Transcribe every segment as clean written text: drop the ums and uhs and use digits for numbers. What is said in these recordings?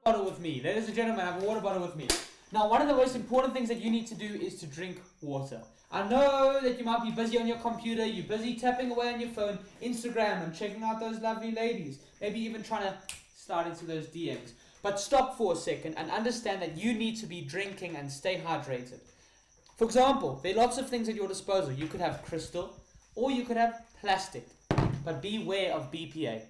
bottle with me. Ladies and gentlemen, I have a water bottle with me. Now, one of the most important things that you need to do is to drink water. I know that you might be busy on your computer, you're busy tapping away on your phone, Instagram, and checking out those lovely ladies. Maybe even trying to slide into those DMs. But stop for a second and understand that you need to be drinking and stay hydrated. For example, there are lots of things at your disposal. You could have crystal or you could have plastic. But beware of BPA.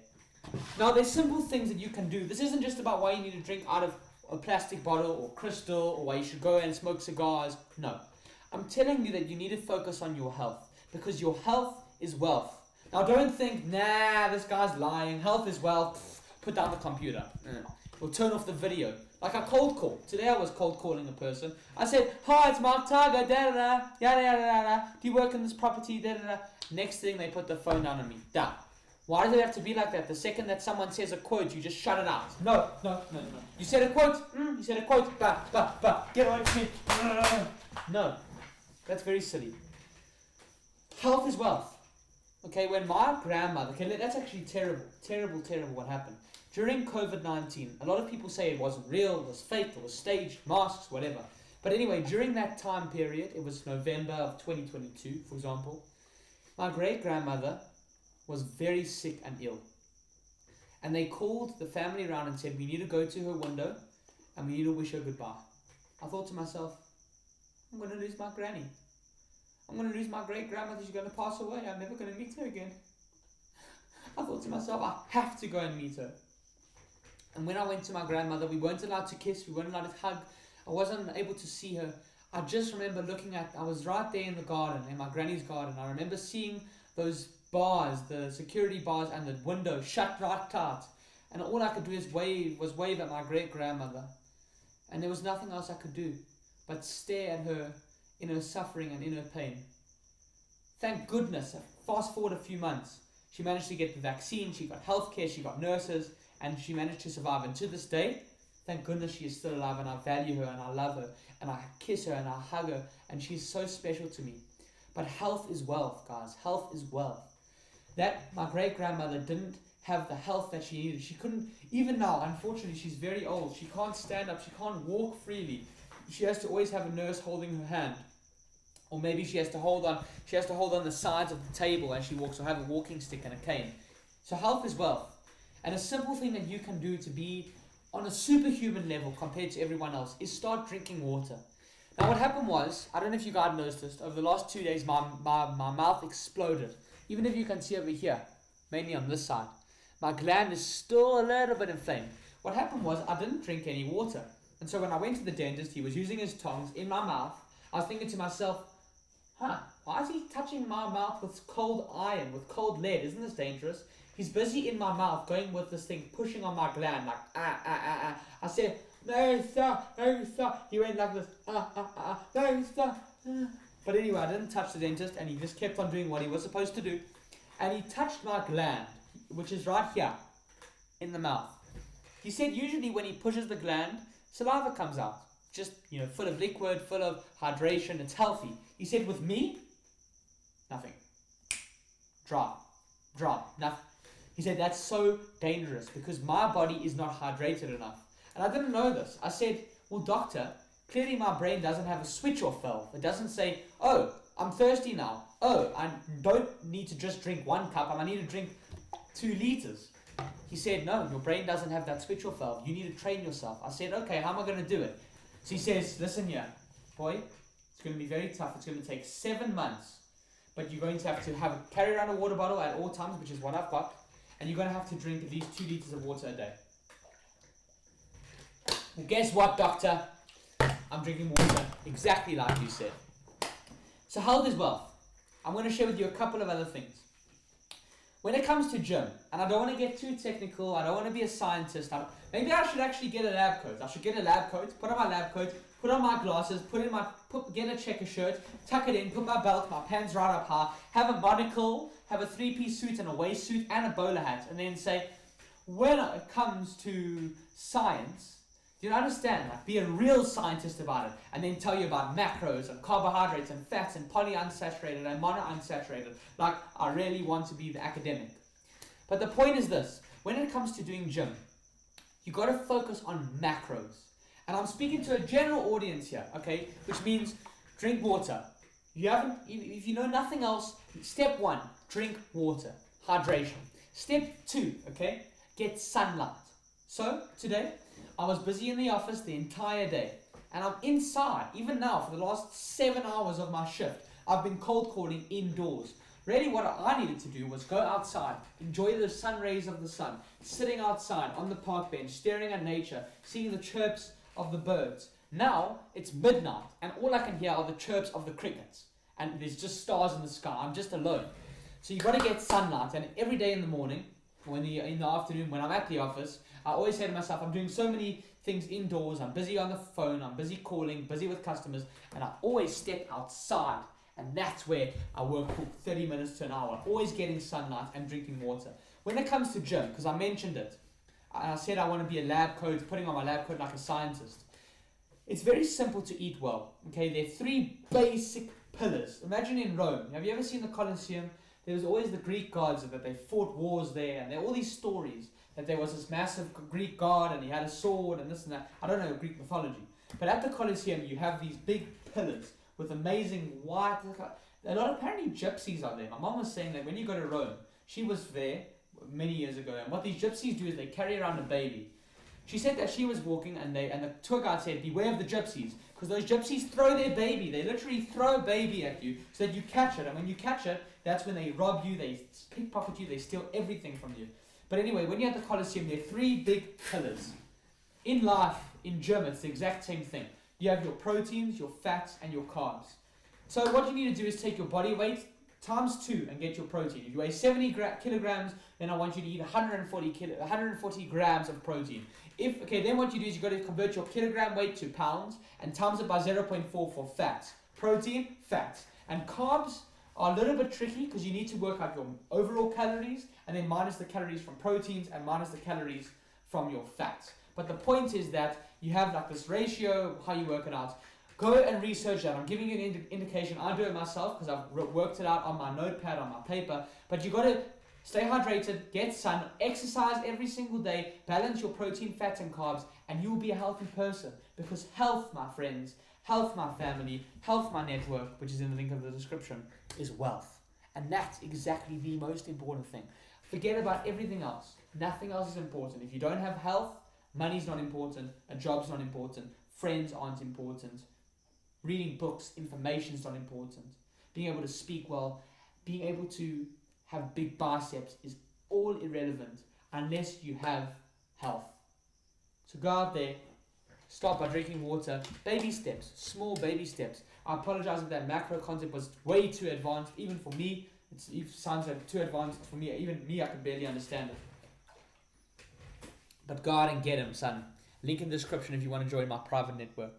Now, there's simple things that you can do. This isn't just about why you need to drink out of a plastic bottle or crystal or why you should go and smoke cigars. No. I'm telling you that you need to focus on your health because your health is wealth. Now, don't think, nah, this guy's lying. Health is wealth. Put down the computer. Or turn off the video. Like a cold call. Today I was cold calling a person. I said, hi, it's Mark Tiger, da-da-da, yada, yada, yada. Do you work in this property, da-da-da. Next thing, they put the phone down on me. Down. Why does it have to be like that? The second that someone says a quote, you just shut it out. No. You said a quote. You said a quote. Get away from me. No. That's very silly. Health is wealth. Okay, when my grandmother... Okay, that's actually terrible what happened. During COVID-19, a lot of people say it wasn't real, it was fake, it was staged, masks, whatever. But anyway, during that time period, it was November of 2022, for example, my great-grandmother was very sick and ill. And they called the family around and said, we need to go to her window and we need to wish her goodbye. I thought to myself, I'm going to lose my granny. I'm going to lose my great-grandmother. She's going to pass away. I'm never going to meet her again. I thought to myself, I have to go and meet her. And when I went to my grandmother, we weren't allowed to kiss. We weren't allowed to hug. I wasn't able to see her. I just remember I was right there in the garden, in my granny's garden. I remember seeing those bars, the security bars and the window shut right tight. And all I could do was wave at my great-grandmother. And there was nothing else I could do but stare at her in her suffering and in her pain. Thank goodness, fast forward a few months, she managed to get the vaccine, she got healthcare, she got nurses, and she managed to survive. And to this day, thank goodness she is still alive, and I value her, and I love her, and I kiss her, and I hug her, and she's so special to me. But health is wealth, guys. Health is wealth. That my great-grandmother didn't have the health that she needed. She couldn't, even now, unfortunately, she's very old. She can't stand up, she can't walk freely. She has to always have a nurse holding her hand. Or maybe she has to hold on the sides of the table as she walks, or have a walking stick and a cane. So health is wealth. And a simple thing that you can do to be on a superhuman level compared to everyone else is start drinking water. Now what happened was, I don't know if you guys noticed, over the last 2 days my mouth exploded. Even if you can see over here, mainly on this side, my gland is still a little bit inflamed. What happened was I didn't drink any water. And so when I went to the dentist, he was using his tongs in my mouth. I was thinking to myself, why is he touching my mouth with cold iron, with cold lead? Isn't this dangerous? He's busy in my mouth, going with this thing, pushing on my gland, like, I said, no, sir. He went like this, no, sir. But anyway, I didn't touch the dentist, and he just kept on doing what he was supposed to do. And he touched my gland, which is right here, in the mouth. He said usually when he pushes the gland, saliva comes out. Just, full of liquid, full of hydration, it's healthy. He said with me, nothing. Dry, nothing. He said that's so dangerous because my body is not hydrated enough. And I didn't know this. I said, well, doctor, clearly my brain doesn't have a switch off valve. It doesn't say, oh, I'm thirsty now. Oh, I don't need to just drink 1 cup. I need to drink 2 liters. He said, no, your brain doesn't have that switch off valve. You need to train yourself. I said, okay, how am I going to do it? So he says, listen here, boy, it's going to be very tough. It's going to take 7 months. But you're going to have carry around a water bottle at all times, which is what I've got. And you're going to have to drink at least 2 liters of water a day. Well, guess what, doctor? I'm drinking water exactly like you said. So health is wealth. I'm going to share with you a couple of other things. When it comes to gym, and I don't want to get too technical, I don't want to be a scientist, maybe I should actually get a lab coat. I should get a lab coat, put on my lab coat, put on my glasses, get a checker shirt, tuck it in, put my belt, my pants right up high, have a monocle, have a 3-piece suit and a waist suit and a bowler hat, and then say, when it comes to science, do you understand? Like, be a real scientist about it, and then tell you about macros and carbohydrates and fats and polyunsaturated and monounsaturated. Like, I really want to be the academic. But the point is this: when it comes to doing gym, You got to focus on macros. And I'm speaking to a general audience here, okay? Which means drink water. If you know nothing else, step 1, drink water. Hydration. Step 2, okay? Get sunlight. So, today, I was busy in the office the entire day. And I'm inside, even now, for the last 7 hours of my shift. I've been cold calling indoors. Really what I needed to do was go outside, enjoy the sun rays of the sun, sitting outside on the park bench, staring at nature, seeing the chirps of the birds. Now, it's midnight, and all I can hear are the chirps of the crickets. And there's just stars in the sky. I'm just alone. So you've got to get sunlight, and every day in the morning, or in the afternoon when I'm at the office, I always say to myself, I'm doing so many things indoors, I'm busy on the phone, I'm busy calling, busy with customers, and I always step outside. And that's where I work for 30 minutes to an hour, always getting sunlight and drinking water. When it comes to gym, because I mentioned it, I said I want to be a lab coat, putting on my lab coat like a scientist. It's very simple to eat well. Okay, there are 3 basic pillars. Imagine in Rome. Have you ever seen the Colosseum? There was always the Greek gods that they fought wars there, and there are all these stories that there was this massive Greek god and he had a sword and this and that. I don't know Greek mythology, but at the Colosseum you have these big pillars with amazing white. A lot of apparently gypsies are there. My mom was saying that when you go to Rome, she was there many years ago, and what these gypsies do is they carry around a baby. She said that she was walking and the tour guide said, beware of the gypsies, because those gypsies throw their baby. They literally throw a baby at you so that you catch it, and when you catch it, that's when they rob you, they pickpocket you, they steal everything from you. But anyway, when you're at the Colosseum, there are 3 big pillars. In life, in gym, it's the exact same thing. You have your proteins, your fats, and your carbs. So what you need to do is take your body weight times 2 and get your protein. If you weigh 70 kilograms, then I want you to eat 140 grams of protein. Then what you do is you've got to convert your kilogram weight to pounds and times it by 0.4 for fats. Protein, fats. And carbs are a little bit tricky because you need to work out your overall calories and then minus the calories from proteins and minus the calories from your fats. But the point is that you have like this ratio, how you work it out. Go and research that. I'm giving you an indication. I do it myself because I've worked it out on my notepad, on my paper. But you got to stay hydrated, get sun, exercise every single day, balance your protein, fats and carbs, and you will be a healthy person. Because health, my friends, health, my family, health, my network, which is in the link of the description, is wealth. And that's exactly the most important thing. Forget about everything else. Nothing else is important. If you don't have health, money's not important, a job's not important, friends aren't important, reading books, information is not important, being able to speak well, being able to have big biceps is all irrelevant unless you have health. So go out there, start by drinking water, baby steps, small baby steps. I apologize if that macro concept was way too advanced, even for me. It sounds like too advanced for me, even me I could barely understand it. But go out and get him, son. Link in the description if you want to join my private network.